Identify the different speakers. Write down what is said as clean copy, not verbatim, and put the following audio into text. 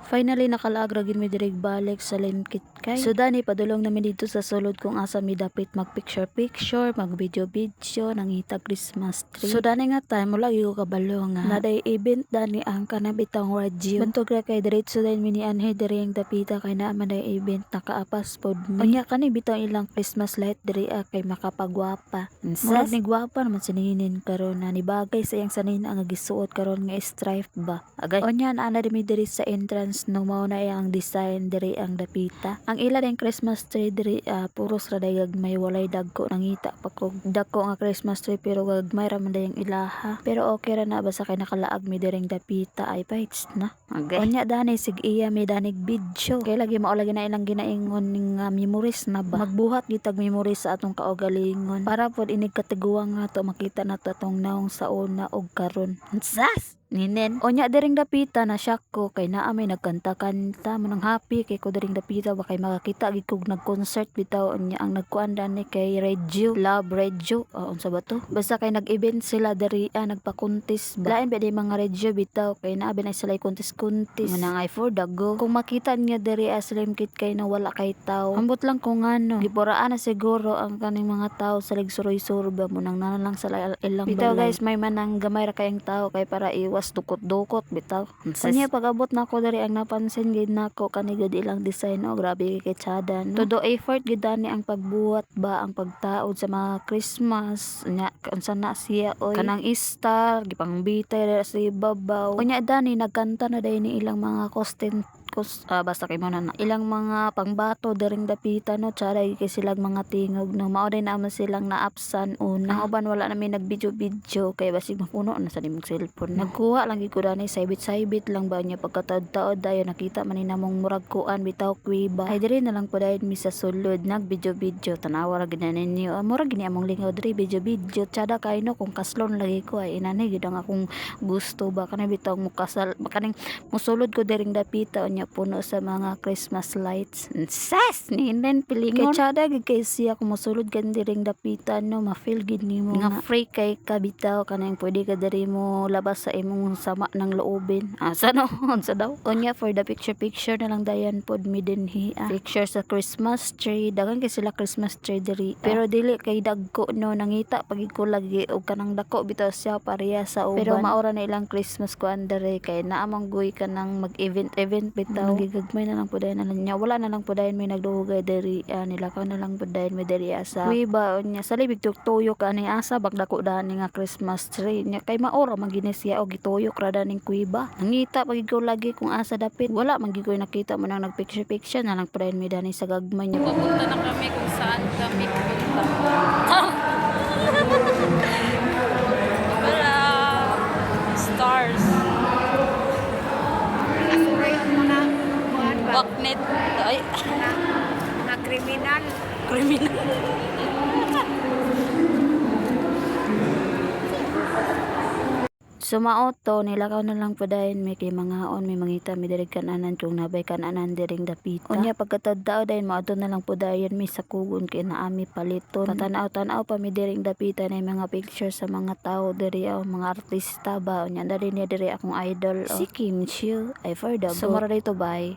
Speaker 1: Finally nakalaag ra gid mi diri balik sa Limkit kay. So dani padulong namin dito sa sulod kung asa mi dapit mag picture, mag video nangita Christmas tree. So dani nga time wala gyud ko kabalo nga naday event dani ang kanang bitang radyo. Bantog ra kay diretso din mi ni anhe diri ang dapita kay naa man day event nakaapas pod mi. Unya kani bitang ilang Christmas light diri kay makapagwapa. Murag ni gwapa naman sininin karon na ni bagay sa iyang sanina nga gisuot karon nga stripe ba. Agay. Unya ana diri sa entrance no mao na ang design diri ang dapita. Ang ila ding Christmas tree diri puros ra day gagmay walay dagko nangita pa ko dagko nga Christmas tree pero gagmay ra man day ang ilaha. Pero okay ra na basta kay nakalaag mi diring dapita ay bites na. Okay. Unya dani sig iya mi danig video. Kay lagi mao lagi na ilang ginaingon ning memories na ba. Magbuhat gitag memories sa atong kaugalingon para pod inig katiguang nga to makita nato atong naong sa una og karon. Sas! Ninen. Onya diring dapita na shock ko kay naa may nagkanta-kanta manang happy kay ko diring dapita ba kay makakita gid kog nag-concert bitaw nya ang nagkuan ni kay Regio Love Regio unsa ba to basta kay nag-event sila diri nagpa-contest ba lain ba di mga Regio bitaw kay naa binay sila contest manang ay for dago kung makita niya diri Slim Kit kay na wala kay tawo ambot lang kung ano gipuraan na siguro ang kaning mga tawo sa ligsuroy-suro ba mo nang nalang sila ilang bitaw guys may manang gamay ra kayang tawo kay para iwas dukot-dukot bitaw. Unya pag-abot nako diri ang napansin gid nako kani gid ilang design grabe kay tsada no. Todo effort gid ani ang pagbuhat ba ang pagtaod sa mga Christmas nya unsa na siya oy kanang star gipangbitay ra sa ibabaw. Unya dani nagkanta na day ni ilang mga basta kay mo na ilang mga pangbato daring dapita no tsara kay silang mga tingog no mao din naman silang naapsan una ang uban wala na may nagvideo kay basig mapuno na sa nimong cellphone nagkuha lang gid ko dani saybit lang ba niya pagkataod-taod dayon nakita man ni namong murag kuan bitaw kuiba ay diri na lang po dayon mi sa sulod nagvideo tanawa ra gid na ninyo murag gini among lingaw diri video tsada kay no kung kaslon lagi ko ay inani gid ang akong gusto ba kanang bitaw mo kasal kaning musulod ko diring dapita nya puno sa mga Christmas lights. Sas! Ninen pilingon. Kay tsada gid kay siya kung mosulod ka diring dapitan no ma-feel gid nimo nga free kay kabitaw kanang pwede ka diri mo labas sa imong sama ng loobin. Asa no? Unsa daw? Unya for the picture na lang dayan pod mi dinhi. Picture sa Christmas tree. Dagan kay sila Christmas tree diri. Pero dili kay dagko no nangita pagid ko lagi og kanang dako bitaw siya pareha sa uban. Pero maura na ilang Christmas ko andere kay naamang guy ka nang mag-event bitaw nagigagmay na lang po dahil na niya wala na lang po dahil may nagdugay dari nila ka na lang po dahil may dari asa kuiba niya sa libig tuyo ka ni asa bagdako dani nga Christmas tree niya kay maora magini siya og gituyok ra daning kuiba nangita pagid ko lagi kung asa dapit wala magigoy nakita mo nang nagpicture na lang po dahil may dani sa gagmay niya papunta na kami kung saan kami wala stars baknet ay na kriminal Sumauto nilakaw na lang po dahil may kay mga may mangita may dirig kananan kung nabay kananan diring dapita unya pagkatadao dahil maadto na lang po dahil may sakugon kay naami paliton patanaw-tanaw pa mi diring dapita na mga picture sa mga tao diri mga artista ba unya dali niya diri akong idol si Kim Chiu ay for the so mara dito bye